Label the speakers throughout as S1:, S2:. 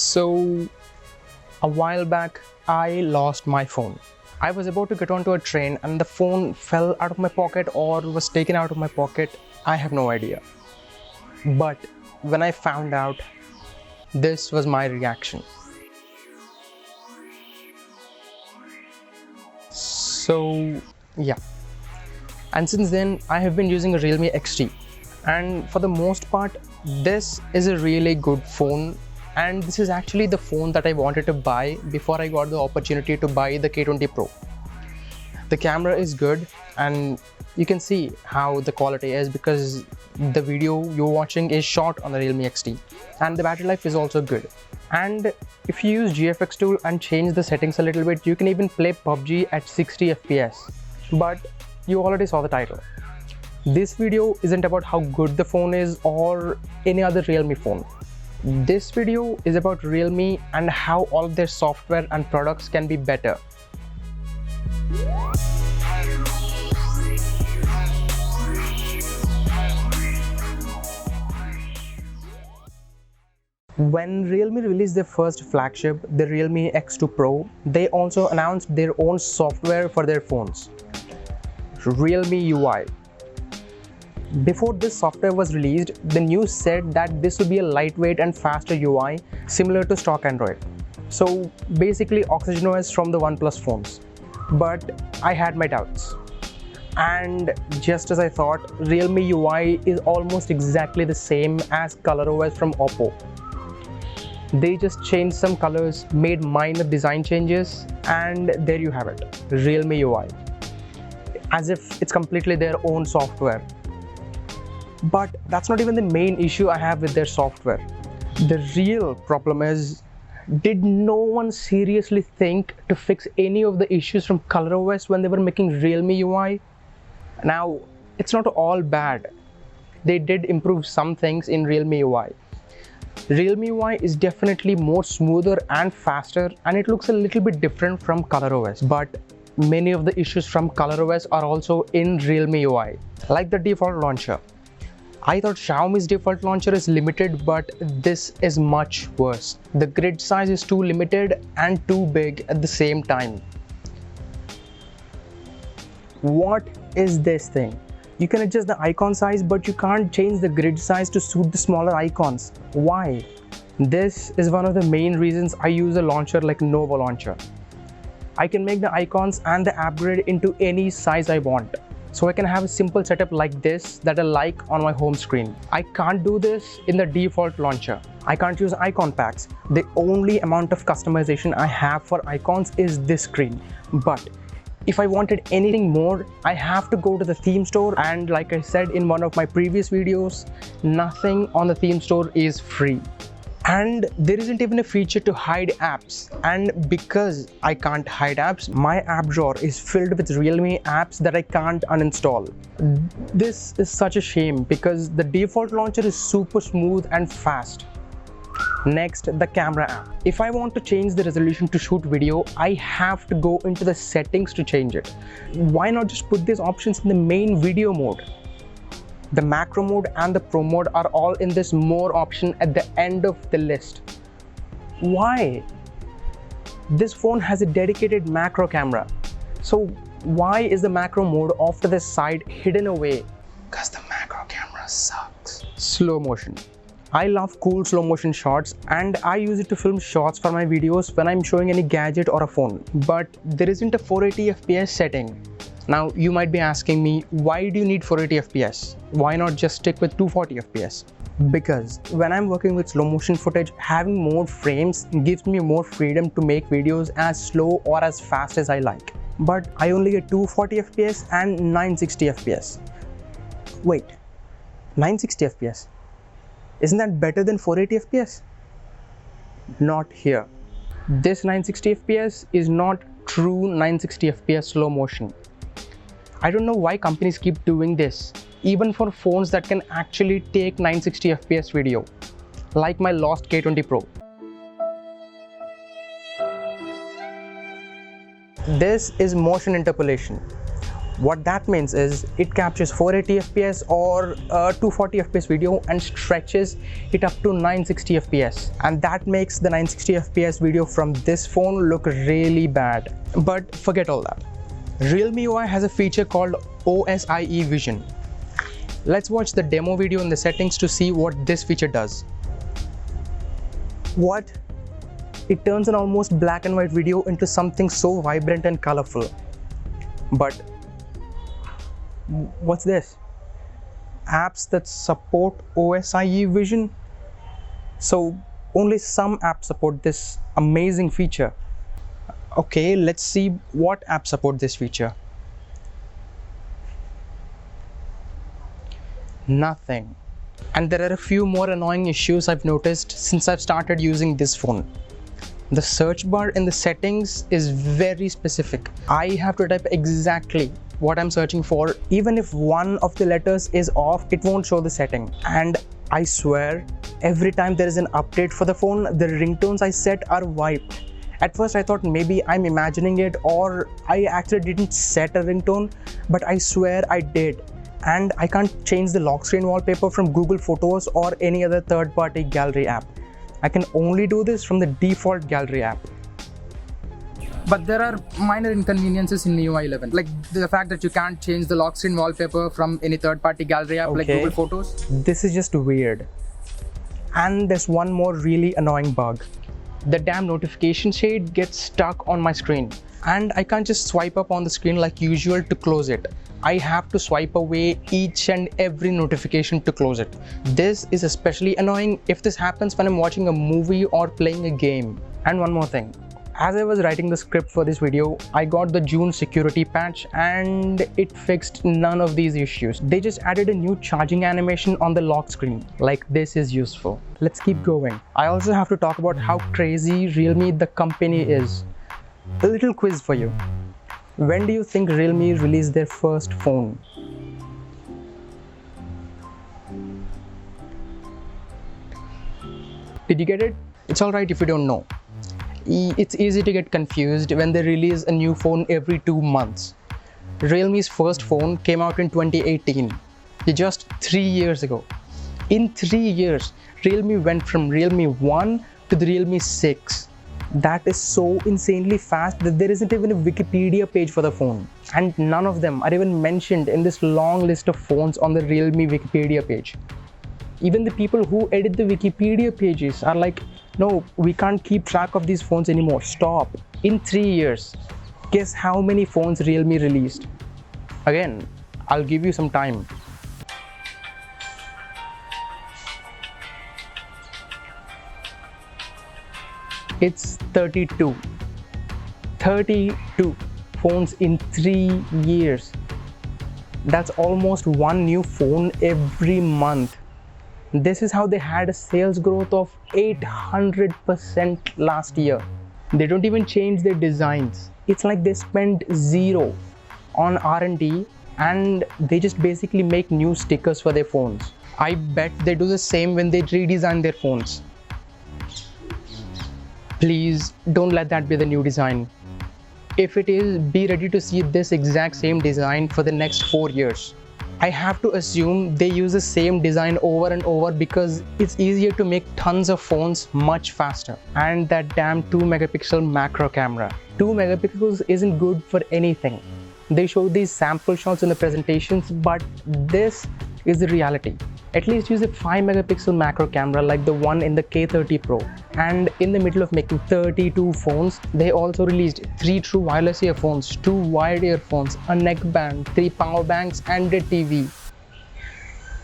S1: So, a while back, I lost my phone. I was about to get onto a train and the phone fell out of my pocket or was taken out of my pocket. I have no idea. But when I found out, this was my reaction. So, yeah. And since then, I have been using a Realme XT. And for the most part, this is a really good phone. And this is actually the phone that I wanted to buy before I got the opportunity to buy the K20 Pro. The camera is good and you can see how the quality is because the video you're watching is shot on the Realme XT, and the battery life is also good. And if you use GFX tool and change the settings a little bit, you can even play PUBG at 60 FPS. But you already saw the title. This video isn't about how good the phone is or any other Realme phone. This video is about Realme and how all of their software and products can be better. When Realme released their first flagship, the Realme X2 Pro, they also announced their own software for their phones, Realme UI. Before this software was released, the news said that this would be a lightweight and faster UI similar to stock Android. So basically OxygenOS from the OnePlus phones. But I had my doubts. And just as I thought, Realme UI is almost exactly the same as ColorOS from Oppo. They just changed some colors, made minor design changes, and there you have it, Realme UI. As if it's completely their own software. But that's not even the main issue I have with their software. The real problem is, did no one seriously think to fix any of the issues from ColorOS when they were making Realme UI? Now, it's not all bad. They did improve some things in Realme UI. Realme UI is definitely more smoother and faster, and it looks a little bit different from ColorOS. But many of the issues from ColorOS are also in Realme UI, like the default launcher. I thought Xiaomi's default launcher is limited, but this is much worse. The grid size is too limited and too big at the same time. What is this thing? You can adjust the icon size, but you can't change the grid size to suit the smaller icons. Why? This is one of the main reasons I use a launcher like Nova Launcher. I can make the icons and the app grid into any size I want. So I can have a simple setup like this that I like on my home screen. I can't do this in the default launcher. I can't use icon packs. The only amount of customization I have for icons is this screen. But if I wanted anything more, I have to go to the theme store, and like I said in one of my previous videos, nothing on the theme store is free. And there isn't even a feature to hide apps. And because I can't hide apps, my app drawer is filled with Realme apps that I can't uninstall. This is such a shame because the default launcher is super smooth and fast. Next, the camera app. If I want to change the resolution to shoot video, I have to go into the settings to change it. Why not just put these options in the main video mode? The macro mode and the pro mode are all in this more option at the end of the list. Why? This phone has a dedicated macro camera. So why is the macro mode off to the side hidden away? Because the macro camera sucks. Slow motion. I love cool slow motion shots, and I use it to film shots for my videos when I'm showing any gadget or a phone. But there isn't a 480 FPS setting. Now you might be asking me, why do you need 480 FPS? Why not just stick with 240 FPS? Because when I'm working with slow motion footage, having more frames gives me more freedom to make videos as slow or as fast as I like. But I only get 240 FPS and 960 FPS. Wait, 960 FPS? Isn't that better than 480 FPS? Not here. This 960 FPS is not true 960 FPS slow motion. I don't know why companies keep doing this, even for phones that can actually take 960 FPS video, like my lost K20 Pro. This is motion interpolation. What that means is it captures 480 fps or 240 fps video and stretches it up to 960 fps, and that makes the 960 fps video from this phone look really bad. But forget all that. Realme UI has a feature called OSIE Vision. Let's watch the demo video in the settings to see what this feature does. What? It turns an almost black and white video into something so vibrant and colorful. But what's this? Apps that support OSIE Vision? So only some apps support this amazing feature. Okay, let's see what apps support this feature. Nothing. And there are a few more annoying issues I've noticed since I've started using this phone. The search bar in the settings is very specific. I have to type exactly what I'm searching for. Even if one of the letters is off, it won't show the setting. And I swear, every time there is an update for the phone, the ringtones I set are wiped. At first I thought maybe I'm imagining it or I actually didn't set a ringtone, but I swear I did. And I can't change the lock screen wallpaper from Google Photos or any other third-party gallery app. I can only do this from the default gallery app. But there are minor inconveniences in MIUI 11, like the fact that you can't change the lock screen wallpaper from any third-party gallery app like Google Photos. This is just weird. And there's one more really annoying bug. The damn notification shade gets stuck on my screen, and I can't just swipe up on the screen like usual to close it. I have to swipe away each and every notification to close it. This is especially annoying if this happens when I'm watching a movie or playing a game. And one more thing. As I was writing the script for this video, I got the June security patch and it fixed none of these issues. They just added a new charging animation on the lock screen. Like, this is useful. Let's keep going. I also have to talk about how crazy Realme the company is. A little quiz for you. When do you think Realme released their first phone? Did you get it? It's alright if you don't know. It's easy to get confused when they release a new phone every 2 months. Realme's first phone came out in 2018, just 3 years ago. In 3 years, Realme went from Realme 1 to the Realme 6. That is so insanely fast that there isn't even a Wikipedia page for the phone. And none of them are even mentioned in this long list of phones on the Realme Wikipedia page. Even the people who edit the Wikipedia pages are like, no, we can't keep track of these phones anymore, stop. In 3 years, guess how many phones Realme released? Again, I'll give you some time. It's 32. 32 phones in 3 years. That's almost one new phone every month. This is how they had a sales growth of 800% last year. They don't even change their designs. It's like they spend zero on R&D and they just basically make new stickers for their phones. I bet they do the same when they redesign their phones. Please don't let that be the new design. If it is, be ready to see this exact same design for the next 4 years. I have to assume they use the same design over and over because it's easier to make tons of phones much faster. And that damn 2 megapixel macro camera. 2 megapixels isn't good for anything. They show these sample shots in the presentations, but this is the reality. At least use a 5 megapixel macro camera like the one in the K30 Pro. And in the middle of making 32 phones, they also released 3 true wireless earphones, 2 wired earphones, a neckband, 3 power banks and a TV.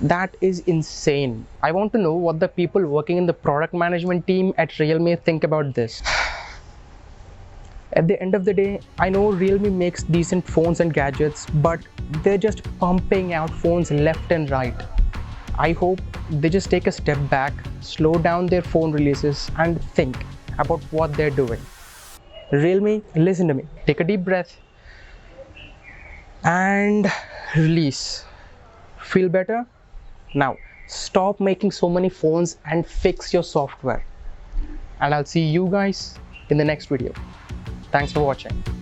S1: That is insane. I want to know what the people working in the product management team at Realme think about this. At the end of the day, I know Realme makes decent phones and gadgets, but they're just pumping out phones left and right. I hope they just take a step back, slow down their phone releases and think about what they're doing. Realme, listen to me. Take a deep breath and release. Feel better? Now, stop making so many phones and fix your software. And I'll see you guys in the next video. Thanks for watching.